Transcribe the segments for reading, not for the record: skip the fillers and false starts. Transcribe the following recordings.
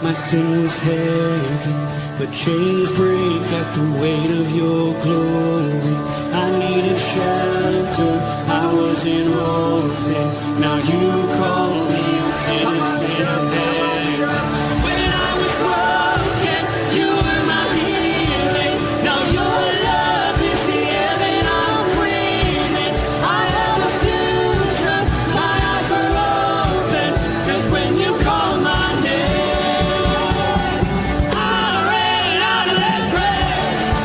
My sin was heavy, but chains break at the weight of your glory. I needed shelter, I was an orphan. Now you call me a citizen of heaven. When I was broken, you were my healing. Now your love is the air that I'm breathing. I have a future, my eyes are open. 'Cause when you call my name, I ran out of that grave,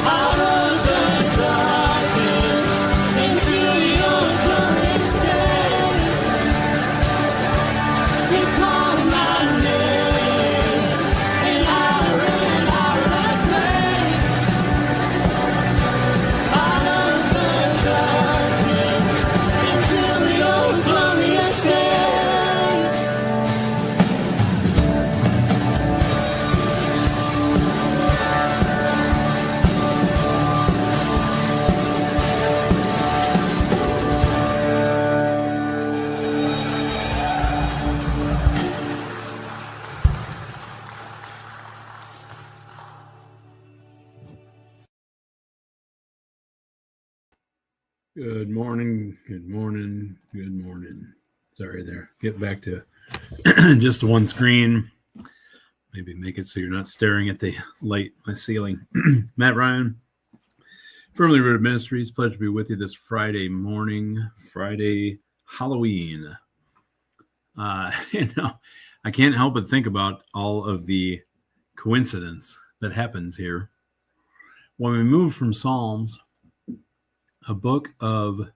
out of the darkness, into your glorious day. You called my name, and I ran out of that grave, out of the darkness, into your glorious day. Good morning, good morning, good morning. Sorry there. Get back to just one screen. Maybe make it so you're not staring at the light, my ceiling. Matt Ryan, Firmly Rooted Ministries. Pleasure to be with you this Friday morning, Friday Halloween. I can't help but think about all of the coincidence that happens here. When we move from Psalms, a book of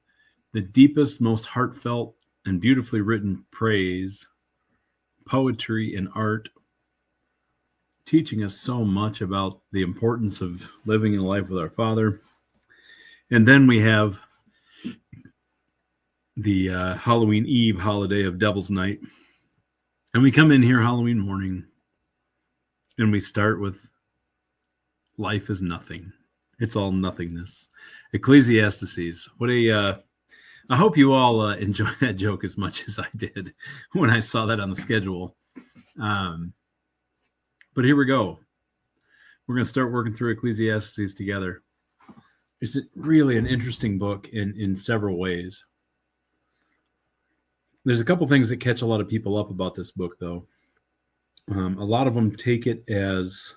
the deepest, most heartfelt, and beautifully written praise, poetry, and art, teaching us so much about the importance of living a life with our Father. And then we have the Halloween Eve holiday of Devil's Night. And we come in here Halloween morning, and we start with life is nothing. It's all nothingness. Ecclesiasteses. I hope you all enjoy that joke as much as I did when I saw that on the schedule. But here we go. We're going to start working through Ecclesiastes together. It's really an interesting book in several ways. There's a couple things that catch a lot of people up about this book, though. A lot of them take it as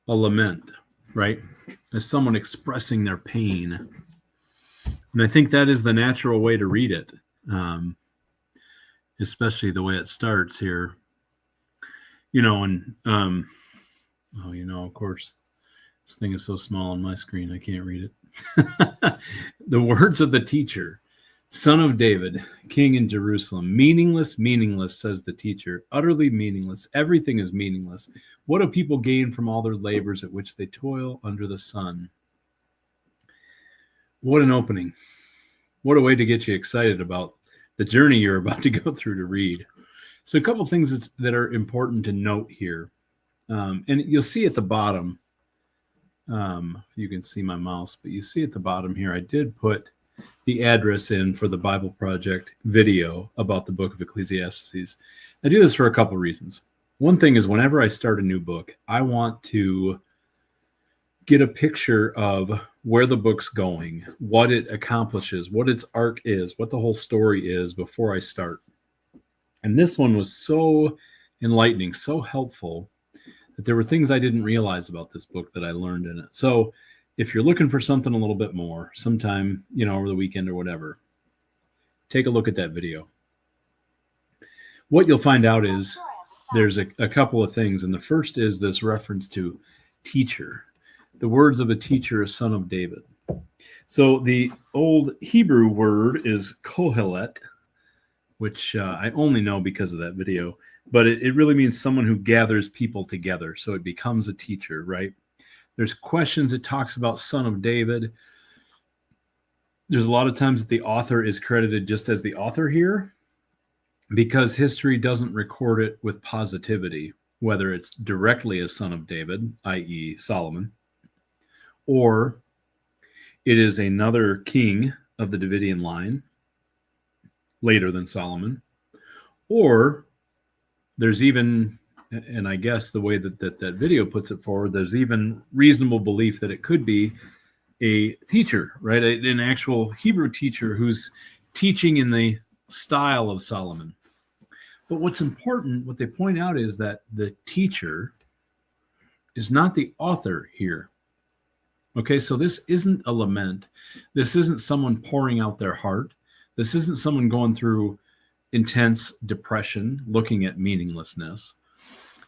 a lament, right? As someone expressing their pain. And I think that is the natural way to read it, especially the way it starts here. Of course, this thing is so small on my screen, I can't read it. The words of the teacher, son of David, king in Jerusalem. Meaningless, meaningless, says the teacher. Utterly meaningless. Everything is meaningless. What do people gain from all their labors at which they toil under the sun? What an opening. What a way to get you excited about the journey you're about to go through to read. So a couple things that are important to note here. And you'll see at the bottom, you can see my mouse, but you see at the bottom here, I did put the address in for the Bible Project video about the book of Ecclesiastes. I do this for a couple reasons. One thing is whenever I start a new book, I want to get a picture of where the book's going, what it accomplishes, what its arc is, what the whole story is before I start. And this one was so enlightening, so helpful, that there were things I didn't realize about this book that I learned in it. So if you're looking for something a little bit more, sometime, over the weekend or whatever, take a look at that video. What you'll find out is there's a couple of things. And the first is this reference to teacher. The words of a teacher, a son of David. So the old Hebrew word is kohelet, which I only know because of that video, but it really means someone who gathers people together. So it becomes a teacher, right? There's questions it talks about son of David. There's a lot of times that the author is credited just as the author here because history doesn't record it with positivity, whether it's directly as son of David, i.e. Solomon, or it is another king of the Davidian line later than Solomon, Or there's even, and I guess the way that video puts it forward, there's even reasonable belief that it could be a teacher, right? An actual Hebrew teacher who's teaching in the style of Solomon. But what's important, what they point out is that the teacher is not the author here. Okay, so this isn't a lament. This isn't someone pouring out their heart. This isn't someone going through intense depression, looking at meaninglessness.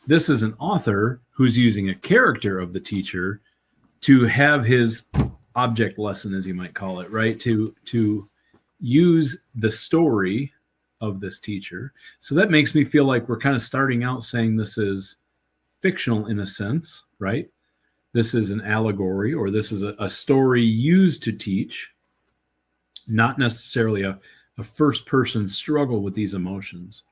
This is an author who's using a character of the teacher to have his object lesson, as you might call it, right? To use the story of this teacher. So that makes me feel like we're kind of starting out saying this is fictional in a sense, right? This is an allegory, or this is a story used to teach, not necessarily a first person struggle with these emotions.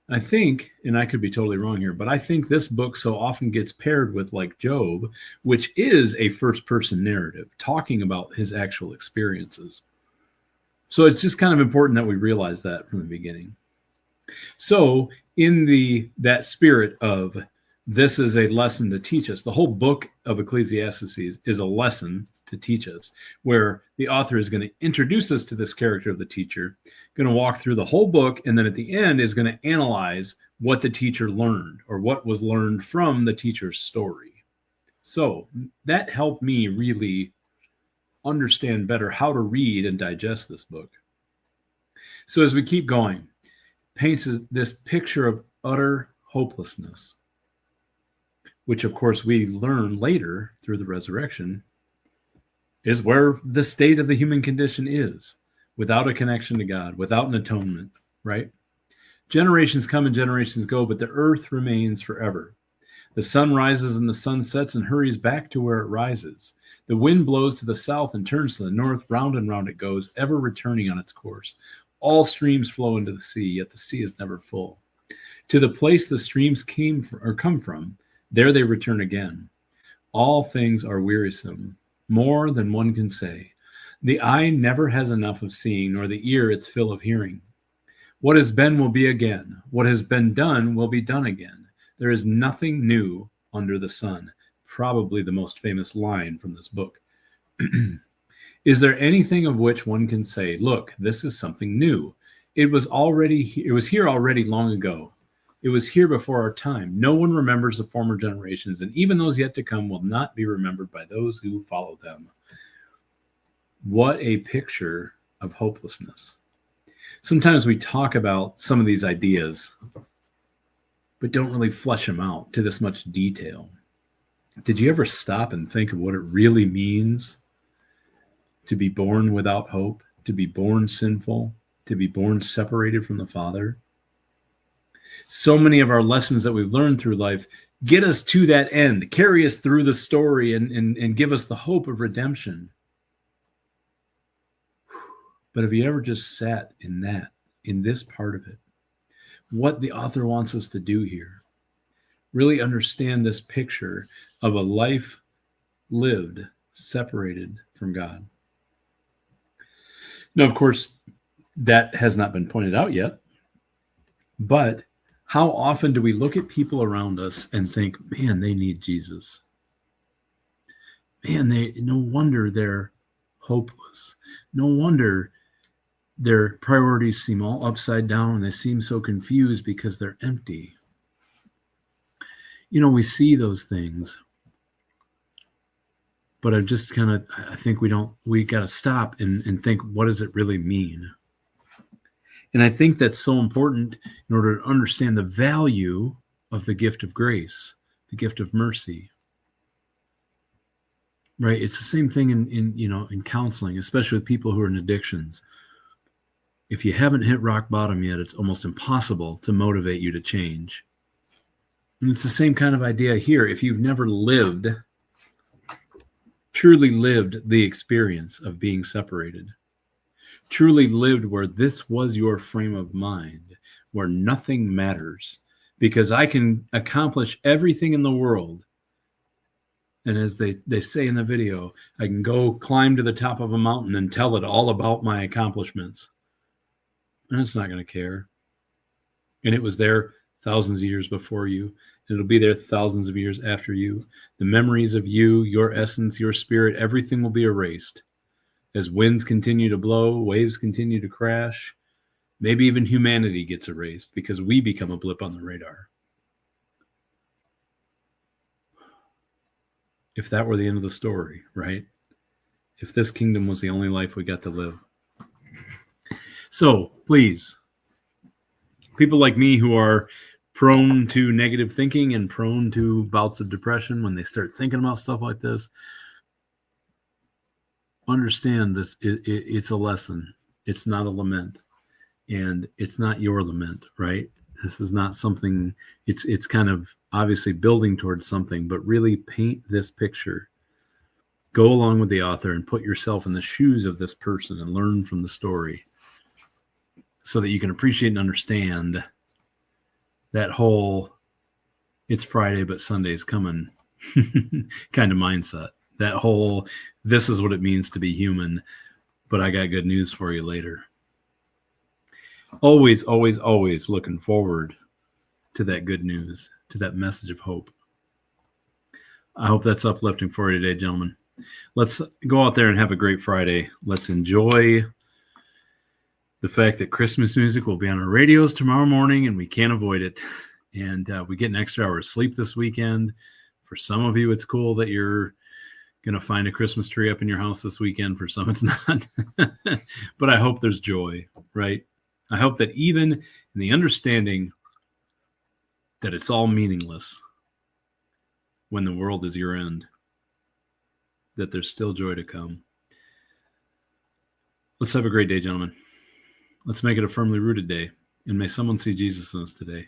I think, and I could be totally wrong here, but I think this book so often gets paired with like Job, which is a first person narrative talking about his actual experiences. So it's just kind of important that we realize that from the beginning. So in that spirit of this is a lesson to teach us, the whole book of Ecclesiastes is a lesson to teach us, where the author is going to introduce us to this character of the teacher, going to walk through the whole book, and then at the end is going to analyze what the teacher learned or what was learned from the teacher's story. So that helped me really understand better how to read and digest this book. So as we keep going, paints this picture of utter hopelessness, which of course we learn later through the resurrection is where the state of the human condition is, without a connection to God, without an atonement, right? Generations come and generations go, but the earth remains forever. The sun rises and the sun sets and hurries back to where it rises. The wind blows to the south and turns to the north, round and round it goes, ever returning on its course. All streams flow into the sea, yet the sea is never full. To the place the streams come from, there they return again. All things are wearisome, more than one can say. The eye never has enough of seeing, nor the ear its fill of hearing. What has been will be again. What has been done will be done again. There is nothing new under the sun. Probably the most famous line from this book. Is there anything of which one can say, look, this is something new? It was here already long ago. It was here before our time. No one remembers the former generations, and even those yet to come will not be remembered by those who follow them. What a picture of hopelessness. Sometimes we talk about some of these ideas, but don't really flesh them out to this much detail. Did you ever stop and think of what it really means to be born without hope, to be born sinful, to be born separated from the Father? So many of our lessons that we've learned through life get us to that end, carry us through the story, and give us the hope of redemption. But have you ever just sat in this part of it? What the author wants us to do here. Really understand this picture of a life lived separated from God. Now, of course, that has not been pointed out yet, but how often do we look at people around us and think, man, they need Jesus? Man, no wonder they're hopeless. No wonder their priorities seem all upside down and they seem so confused because they're empty. We see those things, but I think we got to stop and think, what does it really mean? And I think that's so important in order to understand the value of the gift of grace, the gift of mercy. Right? It's the same thing in counseling, especially with people who are in addictions. If you haven't hit rock bottom yet, it's almost impossible to motivate you to change. And it's the same kind of idea here. If you've never truly lived the experience of being separated, truly lived where this was your frame of mind, where nothing matters, because I can accomplish everything in the world. And as they say in the video, I can go climb to the top of a mountain and tell it all about my accomplishments. And it's not going to care. And it was there thousands of years before you. It'll be there thousands of years after you. The memories of you, your essence, your spirit, everything will be erased. As winds continue to blow, waves continue to crash, maybe even humanity gets erased because we become a blip on the radar. If that were the end of the story, right? If this kingdom was the only life we got to live. So please, people like me who are prone to negative thinking and prone to bouts of depression, when they start thinking about stuff like this, understand this. It's a lesson. It's not a lament. And it's not your lament, right? This is not something, it's kind of obviously building towards something, but really paint this picture. Go along with the author and put yourself in the shoes of this person and learn from the story so that you can appreciate and understand that whole it's Friday, but Sunday's coming kind of mindset. That whole, this is what it means to be human, but I got good news for you later. Always, always, always looking forward to that good news, to that message of hope. I hope that's uplifting for you today, gentlemen. Let's go out there and have a great Friday. Let's enjoy the fact that Christmas music will be on our radios tomorrow morning, and we can't avoid it. And we get an extra hour of sleep this weekend. For some of you, it's cool that you're going to find a Christmas tree up in your house this weekend. For some, it's not. But I hope there's joy, right? I hope that even in the understanding that it's all meaningless when the world is your end, that there's still joy to come. Let's have a great day, gentlemen. Let's make it a firmly rooted day. And may someone see Jesus in us today.